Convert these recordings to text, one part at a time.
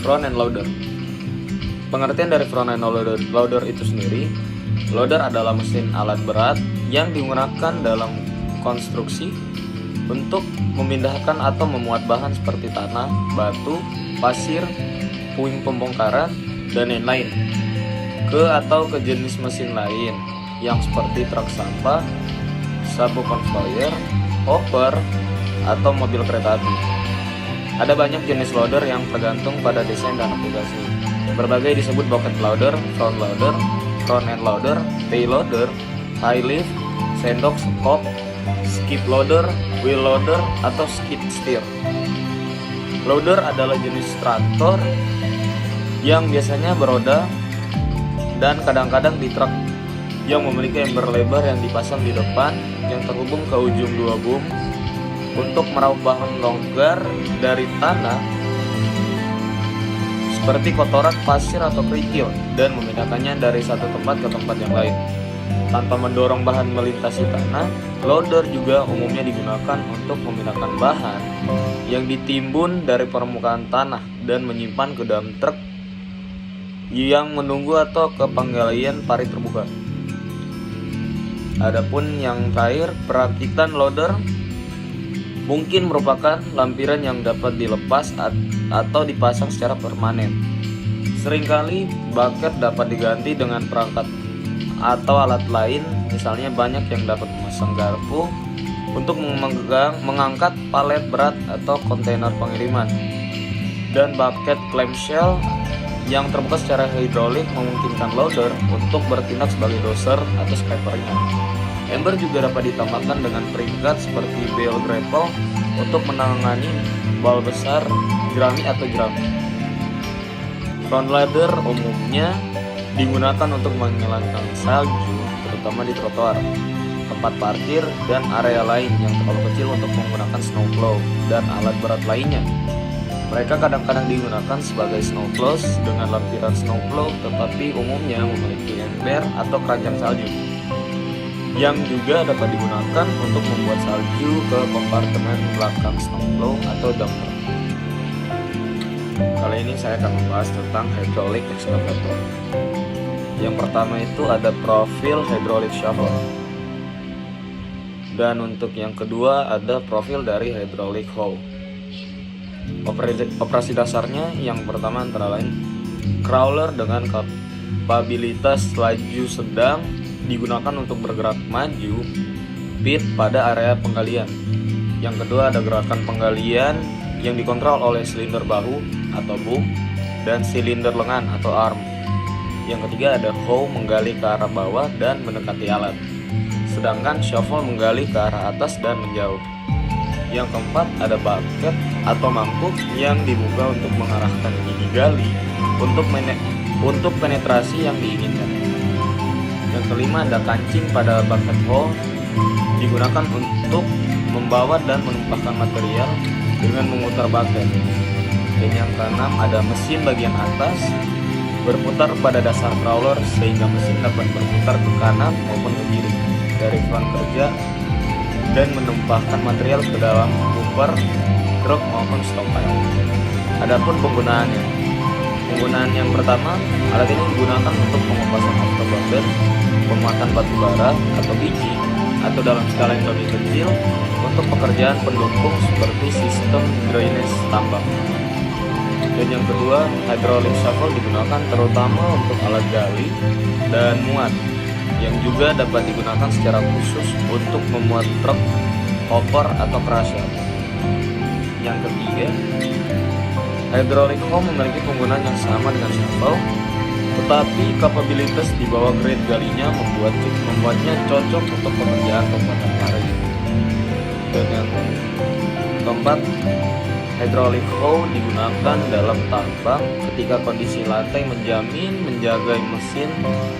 front end loader. Pengertian dari front end loader itu sendiri, loader adalah mesin alat berat yang digunakan dalam konstruksi untuk memindahkan atau memuat bahan seperti tanah, batu, pasir, puing pembongkaran, dan lain-lain ke jenis mesin lain yang seperti truk sampah, sabu conveyor, hopper, atau mobil kereta api. Ada banyak jenis loader yang tergantung pada desain dan aplikasi. Berbagai disebut bucket loader, front end loader, tail loader, high lift, sandok scoop, skip loader, wheel loader, atau skid steer. Loader adalah jenis traktor yang biasanya beroda dan kadang-kadang di truk yang memiliki ember lebar yang dipasang di depan yang terhubung ke ujung dua boom untuk meraup bahan longgar dari tanah seperti kotoran, pasir, atau kerikil dan memindahkannya dari satu tempat ke tempat yang lain. Tanpa mendorong bahan melintasi tanah, loader juga umumnya digunakan untuk memindahkan bahan yang ditimbun dari permukaan tanah dan menyimpan ke dalam truk yang menunggu atau ke penggalian parit terbuka. Adapun yang terakhir, perakitan loader mungkin merupakan lampiran yang dapat dilepas atau dipasang secara permanen. Seringkali bucket dapat diganti dengan perangkat atau alat lain, misalnya banyak yang dapat memasang garpu untuk mengangkat palet berat atau kontainer pengiriman. Dan bucket clamshell yang terbuka secara hidrolik memungkinkan loader untuk bertindak sebagai doser atau scraper ringan. Ember juga dapat ditambahkan dengan peringkat seperti bale grapple untuk menangani bal besar, jerami atau jerami. Front loader umumnya digunakan untuk menghilangkan salju, terutama di trotoar, tempat parkir, dan area lain yang terlalu kecil untuk menggunakan snowplow dan alat berat lainnya. Mereka kadang-kadang digunakan sebagai snowplows dengan lampiran snowplow, tetapi umumnya memiliki ember atau keranjang salju yang juga dapat digunakan untuk membuat salju ke kompartemen belakang snowplow atau dumper. Kali ini saya akan membahas tentang hydraulic excavator. Yang pertama itu ada profil hydraulic shovel. Dan untuk yang kedua ada profil dari hydraulic hoe. Operasi dasarnya yang pertama antara lain crawler dengan kapabilitas laju sedang digunakan untuk bergerak maju pit pada area penggalian. Yang kedua ada gerakan penggalian yang dikontrol oleh silinder bahu atau boom dan silinder lengan atau arm. Yang ketiga ada hoe menggali ke arah bawah dan mendekati alat, sedangkan shovel menggali ke arah atas dan menjauh. Yang keempat ada bucket atau mangkuk yang dibuka untuk mengarahkan gigi gali untuk penetrasi yang diinginkan. Yang kelima ada kancing pada bucket hoe, digunakan untuk membawa dan menumpahkan material dengan memutar bucket. Dan yang keenam ada mesin bagian atas berputar pada dasar crawler sehingga mesin dapat berputar ke kanan maupun ke kiri dari front kerja dan menumpahkan material ke dalam hopper, truk maupun stockpile. Adapun penggunaan yang pertama, alat ini digunakan untuk pengompasan afterburner, pemuatan batu bara atau biji, atau dalam skala yang lebih kecil untuk pekerjaan pendukung seperti sistem drainase tambang. Dan yang kedua, hydraulic shovel digunakan terutama untuk alat gali dan muat, yang juga dapat digunakan secara khusus untuk memuat truk, hopper, atau crusher. Yang ketiga, hydraulic hoe memiliki penggunaan yang sama dengan shovel, tetapi kapabilitas di bawah grade galinya membuatnya cocok untuk pekerjaan pembuatan parit. Dan yang keempat, hydraulic hoe digunakan dalam tambang ketika kondisi lantai menjaga mesin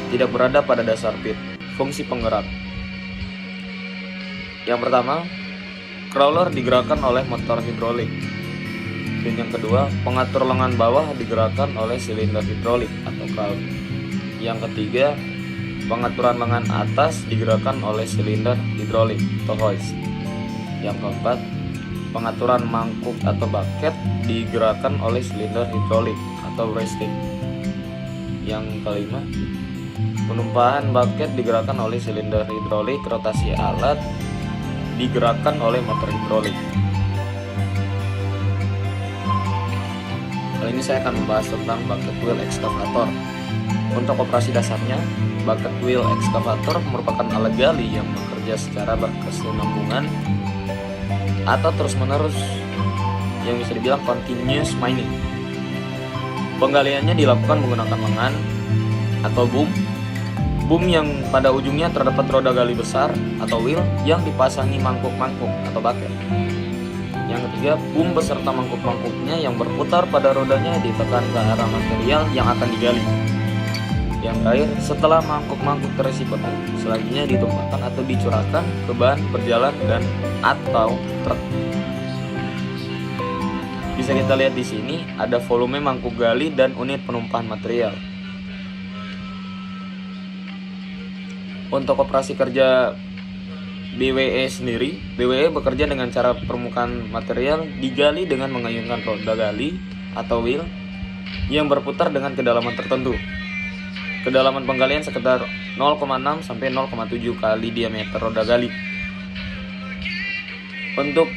tidak berada pada dasar pit. Fungsi penggerak. Yang pertama, crawler digerakkan oleh motor hidrolik. Dan yang kedua, pengatur lengan bawah digerakkan oleh silinder hidrolik atau valve. Yang ketiga, pengaturan lengan atas digerakkan oleh silinder hidrolik atau hoist. Yang keempat, pengaturan mangkuk atau bucket digerakkan oleh silinder hidrolik atau resting. Yang kelima, penumpahan bucket digerakkan oleh silinder hidrolik, rotasi alat digerakkan oleh motor hidrolik. Kali ini saya akan membahas tentang bucket wheel excavator. Untuk operasi dasarnya, bucket wheel excavator merupakan alat gali yang bekerja secara berkesinambungan atau terus-menerus, yang bisa dibilang continuous mining. Penggaliannya dilakukan menggunakan lengan atau boom yang pada ujungnya terdapat roda gali besar atau wheel yang dipasangi mangkuk-mangkuk atau bucket. Yang ketiga, boom beserta mangkuk-mangkuknya yang berputar pada rodanya ditekan ke arah material yang akan digali. Yang terakhir, setelah mangkuk-mangkuk terisi penuh, selanjutnya ditumpahkan atau dicurahkan ke ban berjalan dan atau truk. Bisa kita lihat di sini ada volume mangkuk gali dan unit penumpahan material. Untuk operasi kerja BWE sendiri, BWE bekerja dengan cara permukaan material digali dengan mengayunkan roda gali atau wheel yang berputar dengan kedalaman tertentu. Kedalaman penggalian sekitar 0,6 sampai 0,7 kali diameter roda gali. Untuk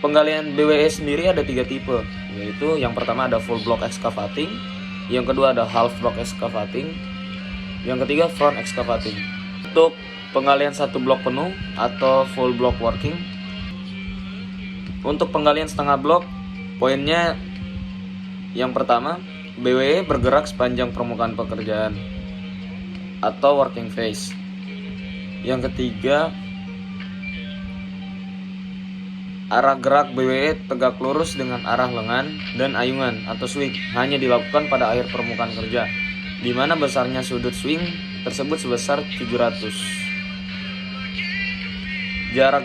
penggalian BWE sendiri ada 3 tipe, yaitu yang pertama ada full block excavating, yang kedua ada half block excavating, yang ketiga front excavating. Untuk penggalian satu blok penuh atau full block working. Untuk penggalian setengah blok, poinnya yang pertama, BWE bergerak sepanjang permukaan pekerjaan atau working phase. Yang ketiga, arah gerak BWE tegak lurus dengan arah lengan dan ayungan atau swing hanya dilakukan pada akhir permukaan kerja, di mana besarnya sudut swing tersebut sebesar 700. Jarak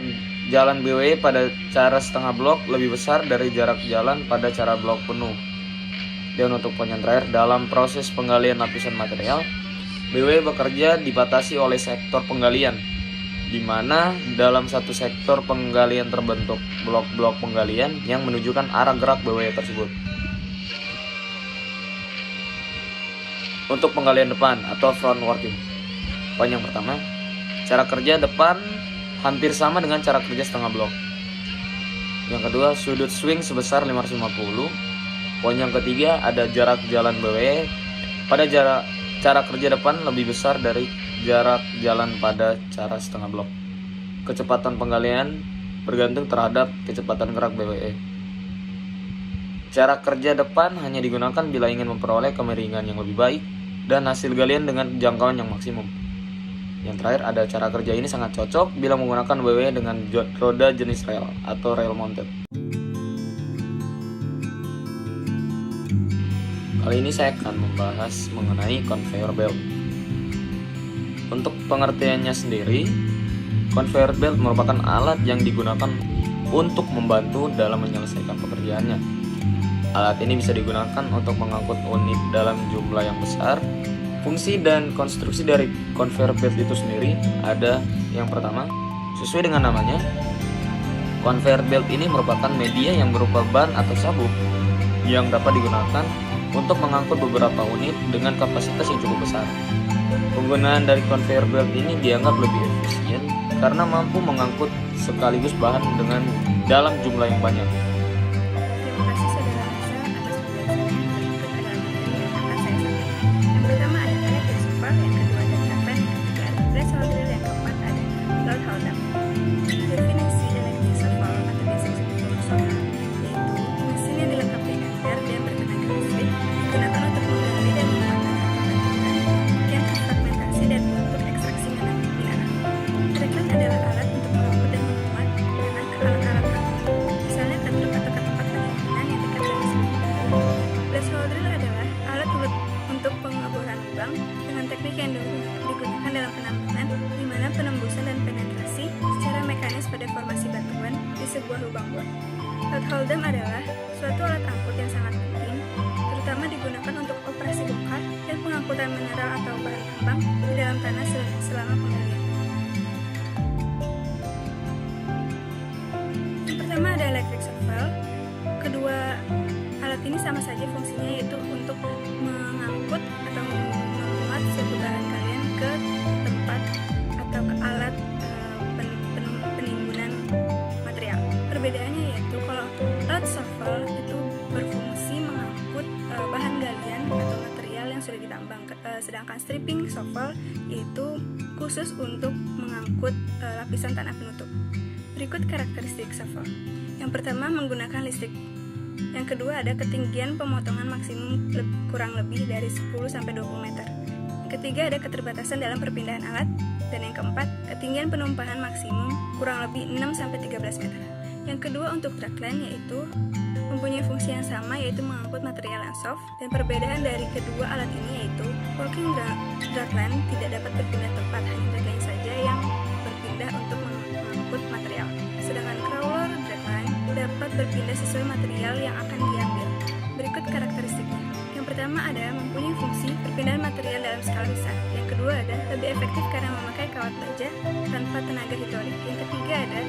jalan BWE pada cara setengah blok lebih besar dari jarak jalan pada cara blok penuh. Dan untuk poin yang terakhir, dalam proses penggalian lapisan material, BWE bekerja dibatasi oleh sektor penggalian, di mana dalam satu sektor penggalian terbentuk blok-blok penggalian yang menunjukkan arah gerak BWE tersebut. Untuk penggalian depan atau front working, poin yang pertama, cara kerja depan hampir sama dengan cara kerja setengah blok. Yang kedua, sudut swing sebesar 550. Poin yang ketiga, ada jarak jalan BWE pada cara kerja depan lebih besar dari jarak jalan pada cara setengah blok. Kecepatan penggalian bergantung terhadap kecepatan gerak BWE. Cara kerja depan hanya digunakan bila ingin memperoleh kemiringan yang lebih baik dan hasil galian dengan jangkauan yang maksimum. Yang terakhir, ada cara kerja ini sangat cocok bila menggunakan BWE dengan roda jenis rail atau rail mounted. Kali ini saya akan membahas mengenai conveyor belt. Untuk pengertiannya sendiri, conveyor belt merupakan alat yang digunakan untuk membantu dalam menyelesaikan pekerjaannya. Alat ini bisa digunakan untuk mengangkut unit dalam jumlah yang besar. Fungsi dan konstruksi dari conveyor belt itu sendiri ada yang pertama, sesuai dengan namanya, conveyor belt ini merupakan media yang berupa ban atau sabuk yang dapat digunakan untuk mengangkut beberapa unit dengan kapasitas yang cukup besar. Penggunaan dari conveyor belt ini dianggap lebih efisien karena mampu mengangkut sekaligus bahan dengan dalam jumlah yang banyak. Terima kasih saudara Nasa atas penjelasan berikut adalah materi yang akan saya sampaikan. Yang pertama ada electric super, yang kedua ada trapen, yang ketiga ada threshold drill, yang keempat ada load hold up. Definisi electric super atau biasa disebut sonar, yaitu mesin yang dilengkapi ember dan bertenaga listrik digunakan untuk menggali dan mematahkan batuan yang terfragmentasi dan untuk ekstraksi mineral. Trapen adalah alat untuk mengangkut dan memuat tanah ke alat-alat batu, misalnya ke truk atau ke tempat penyimpanan yang dekat dengan sumber daya. Threshold drill adalah alat untuk pengeboran lubang dengan teknik yang digunakan dalam penambangan, di mana penembusan dan penetrasi secara mekanis pada formasi batuan di sebuah lubang bor. Load hold up adalah suatu alat angkut yang sangat penting, terutama digunakan untuk operasi bongkar dan pengangkutan mineral atau bahan tambang di dalam tanah selama penggalian. Yang pertama ada electric shovel. Kedua alat ini sama saja fungsinya, yaitu untuk mengangkut atau memuat suatu bahan galian ke tempat atau ke alat penimbunan material. Perbedaannya yaitu kalau alat shovel itu berfungsi mengangkut bahan galian atau material yang sudah ditambang, sedangkan stripping shovel yaitu khusus untuk mengangkut lapisan tanah penutup. Berikut karakteristik shovel. Yang pertama, menggunakan listrik. Yang kedua, ada ketinggian pemotongan maksimum kurang lebih dari 10-20 meter. Yang ketiga, ada keterbatasan dalam perpindahan alat. Dan yang keempat, ketinggian penumpahan maksimum kurang lebih 6-13 meter. Yang kedua, untuk dragline yaitu mempunyai fungsi yang sama, yaitu mengangkut material yang soft. Dan perbedaan dari kedua alat ini yaitu walking dragline tidak dapat berpindah tempat, hanya dragline saja yang berpindah untuk mengangkut material. Sedangkan crawler dragline dapat berpindah sesuai material yang akan diambil. Berikut karakteristiknya. Yang pertama ada mempunyai fungsi perpindahan material dalam skala besar. Yang kedua ada lebih efektif karena memakai kawat baja tanpa tenaga hidrolik. Yang ketiga ada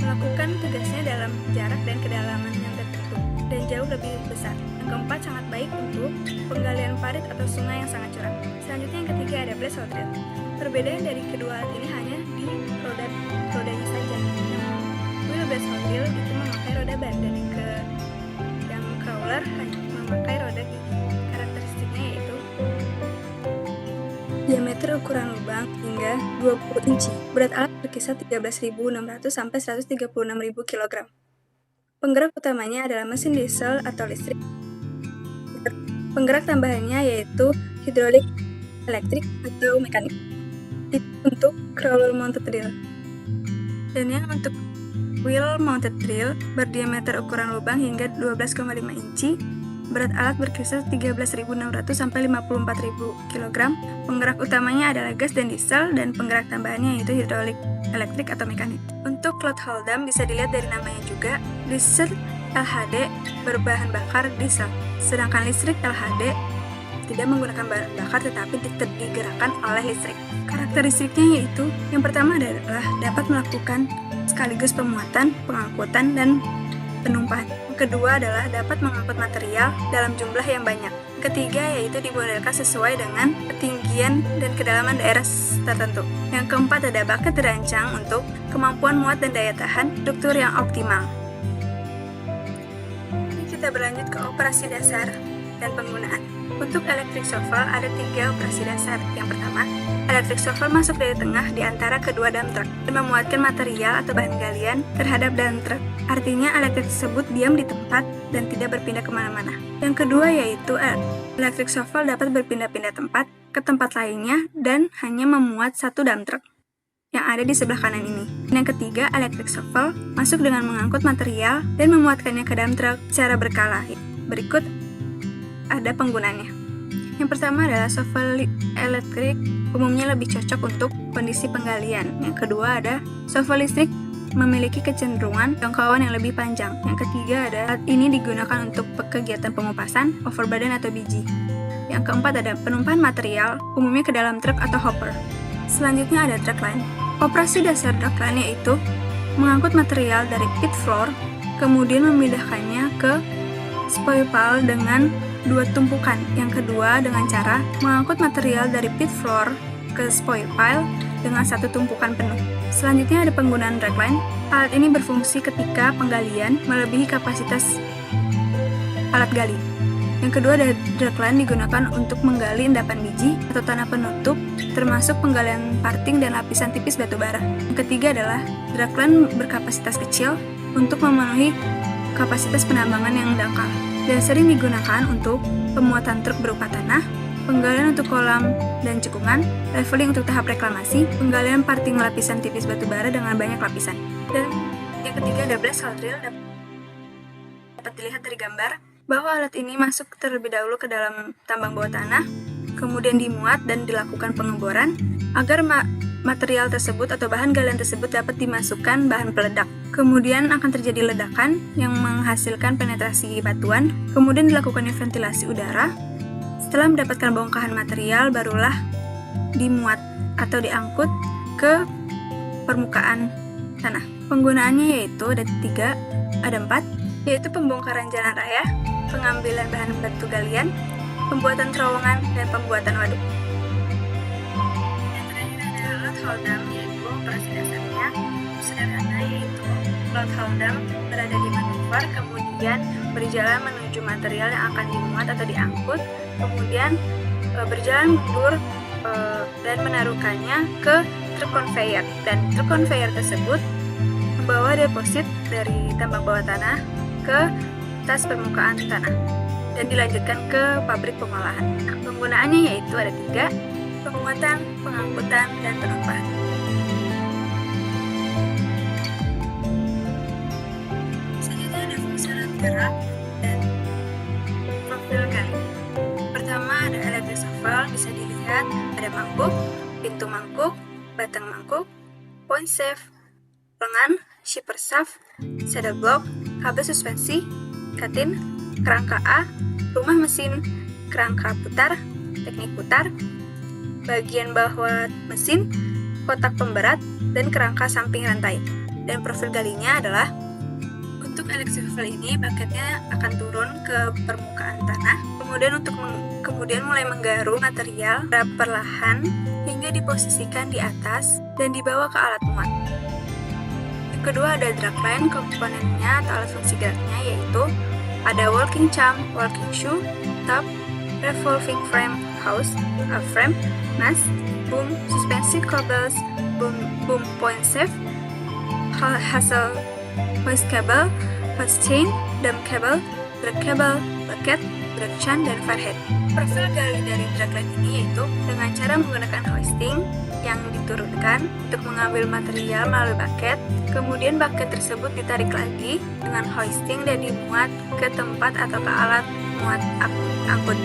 melakukan tugasnya dalam jarak dan kedalaman yang tertentu dan jauh lebih besar. Yang keempat, sangat baik untuk penggalian parit atau sungai yang sangat curam. Selanjutnya yang ketiga ada blast hole drill. Perbedaan dari kedua alat ini hanya di rodanya saja. Yang blast hole drill itu memakai roda ban dan yang crawler hanya memakai roda gigi. Karakteristiknya yaitu diameter ukuran lubang hingga 20 inci. Berat alat berkisar 13.600 sampai 136.000 kg. Penggerak utamanya adalah mesin diesel atau listrik. Penggerak tambahannya yaitu hidrolik, elektrik, atau mekanik. Itu untuk crawler mounted drill. Dan yang untuk wheel mounted drill berdiameter ukuran lubang hingga 12,5 inci. Berat alat berkisar 13.600 sampai 54.000 kg. Penggerak utamanya adalah gas dan diesel, dan penggerak tambahannya yaitu hidrolik, elektrik, atau mekanik. Untuk cloud hold'em bisa dilihat dari namanya juga, diesel LHD berbahan bakar diesel, sedangkan listrik LHD tidak menggunakan bahan bakar tetapi digerakkan oleh listrik. Karakteristiknya yaitu yang pertama adalah dapat melakukan sekaligus pemuatan, pengangkutan, dan penumpahan. Yang kedua adalah dapat mengangkut material dalam jumlah yang banyak. Yang ketiga yaitu dimodelkan sesuai dengan ketinggian dan kedalaman daerah tertentu. Yang keempat ada bakat dirancang untuk kemampuan muat dan daya tahan, struktur yang optimal. Ini kita berlanjut ke operasi dasar dan penggunaan. Untuk electric shovel ada 3 operasi dasar. Yang pertama, electric shovel masuk dari tengah di antara kedua dump truck dan memuatkan material atau bahan galian terhadap dump truck. Artinya elektrik tersebut diam di tempat dan tidak berpindah kemana-mana. Yang kedua yaitu electric shovel dapat berpindah-pindah tempat ke tempat lainnya dan hanya memuat satu dump truck yang ada di sebelah kanan ini. Dan yang ketiga, electric shovel masuk dengan mengangkut material dan memuatkannya ke dump truck secara berkala. Berikut ada penggunaannya. Yang pertama adalah shovel elektrik umumnya lebih cocok untuk kondisi penggalian. Yang kedua ada shovel listrik memiliki kecenderungan jangkauan yang lebih panjang. Yang ketiga ada alat ini digunakan untuk kegiatan pengupasan, overburden atau biji. Yang keempat ada penumpahan material umumnya ke dalam truk atau hopper. Selanjutnya ada dragline. Operasi dasar dragline yaitu mengangkut material dari pit floor, kemudian memindahkannya ke spoil pile dengan 2 tumpukan. Yang kedua dengan cara mengangkut material dari pit floor ke spoil pile dengan 1 tumpukan penuh. Selanjutnya ada penggunaan dragline. Alat ini berfungsi ketika penggalian melebihi kapasitas alat gali. Yang kedua ada dragline digunakan untuk menggali endapan biji atau tanah penutup, termasuk penggalian parting dan lapisan tipis batu bara. Yang ketiga adalah dragline berkapasitas kecil untuk memenuhi kapasitas penambangan yang dangkal dan sering digunakan untuk pemuatan truk berupa tanah, penggalian untuk kolam dan cekungan, leveling untuk tahap reklamasi, penggalian parting lapisan tipis batu bara dengan banyak lapisan. Dan yang ketiga ada blast hole drill. Dapat dilihat dari gambar bahwa alat ini masuk terlebih dahulu ke dalam tambang bawah tanah, kemudian dimuat dan dilakukan pengeboran agar material tersebut atau bahan galian tersebut dapat dimasukkan bahan peledak. Kemudian akan terjadi ledakan yang menghasilkan penetrasi batuan, kemudian dilakukan ventilasi udara. Setelah mendapatkan bongkahan material, barulah dimuat atau diangkut ke permukaan tanah. Penggunaannya yaitu ada 4, yaitu pembongkaran jalan raya, pengambilan bahan batu galian, pembuatan terowongan, dan pembuatan waduk. Yang terakhir ada load hold dam, yaitu operasi dasarnya sederhana, yaitu load hold dam berada di manuver, kemudian berjalan menuju material yang akan dimuat atau diangkut, kemudian berjalan mundur dan menaruhkannya ke truk conveyor, dan truk conveyor tersebut membawa deposit dari tambang bawah tanah ke atas permukaan tanah dan dilanjutkan ke pabrik pengolahan. Nah, penggunaannya yaitu ada 3: pemuatan, pengangkutan, dan penumpang. Selanjutnya ada fungsi alat gerak dan profil gali. Pertama ada electric shovel, bisa dilihat ada mangkuk, pintu mangkuk, batang mangkuk, point shaft, lengan, shipper shaft, saddle block, kabel suspensi, katin, kerangka A, rumah mesin, kerangka putar, teknik putar, bagian bawah mesin, kotak pemberat, dan kerangka samping rantai. Dan profil galinya adalah, untuk electric shovel ini baketnya akan turun ke permukaan tanah, kemudian mulai menggaru material perlahan hingga diposisikan di atas dan dibawa ke alat muat. Yang kedua ada dragline, komponennya atau alat fungsi geraknya yaitu ada walking champ, walking shoe, top, revolving frame house, frame, mast, boom, suspensi cables, boom point shaft, hassle, hoist cable, hoist chain, dam cable, drag cable, bucket, drag chain, dan firehead. Profil gali dari dragline ini yaitu dengan cara menggunakan hoisting yang diturunkan untuk mengambil material melalui bucket, kemudian bucket tersebut ditarik lagi dengan hoisting dan dimuat ke tempat atau ke alat muat angkut.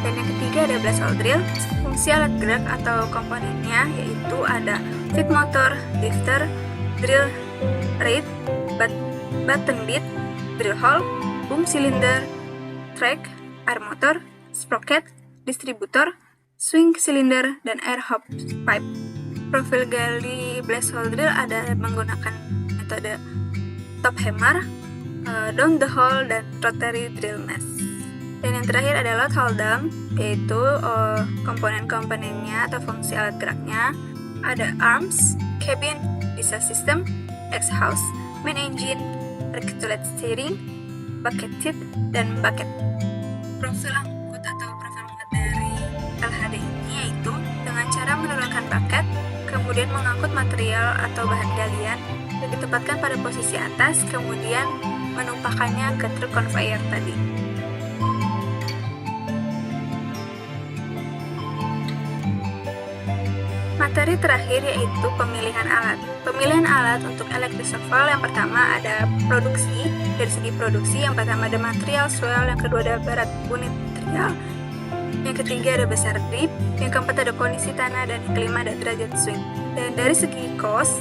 Dan yang ketiga ada blast hole drill. Fungsi alat gerak atau komponennya yaitu ada feed motor, lifter, drill reed, button bit, drill hole, boom cylinder, track, air motor, sprocket, distributor, swing cylinder, dan air hose pipe. Profil gali blast hole drill ada menggunakan metode top hammer, down the hole, dan rotary drill mess. Dan yang terakhir ada load hold dam, yaitu komponen-komponennya atau fungsi alat geraknya ada arms, cabin, diesel system, exhaust, main engine, rectified steering, bucket seat, dan bucket. Profil angkut atau profil muat dari LHD ini yaitu dengan cara menurunkan bucket, kemudian mengangkut material atau bahan galian dan ditempatkan pada posisi atas, kemudian menumpahkannya ke truk conveyor tadi. Materi terakhir yaitu pemilihan alat. Pemilihan alat untuk electric shovel yang pertama ada produksi. Dari segi produksi, yang pertama ada material swell, yang kedua ada berat unit material, yang ketiga ada besar grip, yang keempat ada kondisi tanah, dan yang kelima ada derajat swing. Dan dari segi cost,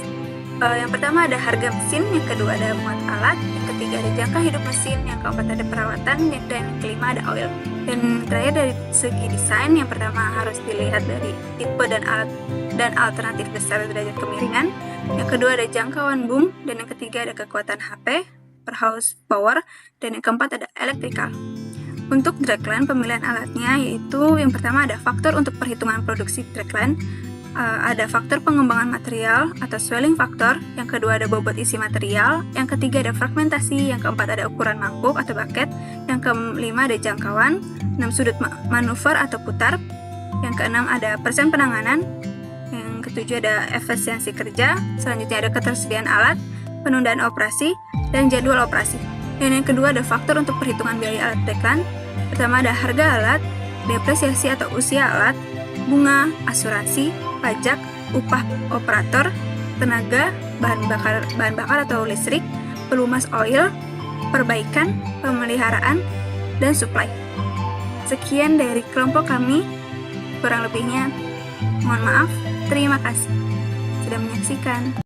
yang pertama ada harga mesin, yang kedua ada muat alat, yang ketiga ada jangka hidup mesin, yang keempat ada perawatan, dan yang kelima ada oil. Dan terakhir dari segi desain, yang pertama harus dilihat dari tipe dan alat dan alternatif besar derajat kemiringan, yang kedua ada jangkauan boom, dan yang ketiga ada kekuatan HP per house power, dan yang keempat ada electrical. Untuk dragline, pemilihan alatnya yaitu yang pertama ada faktor untuk perhitungan produksi dragline, ada faktor pengembangan material atau swelling factor, yang kedua ada bobot isi material, yang ketiga ada fragmentasi, yang keempat ada ukuran mangkuk atau bucket, yang kelima ada jangkauan, 6 sudut manuver atau putar, yang keenam ada persen penanganan, yang ketujuh ada efisiensi kerja, selanjutnya ada ketersediaan alat, penundaan operasi, dan jadwal operasi. Dan yang kedua ada faktor untuk perhitungan biaya alat dragline. Pertama ada harga alat, depresiasi atau usia alat, bunga, asuransi, pajak, upah operator, tenaga, bahan bakar atau listrik, pelumas oil, perbaikan, pemeliharaan, dan supply. Sekian dari kelompok kami, kurang lebihnya mohon maaf. Terima kasih sudah menyaksikan.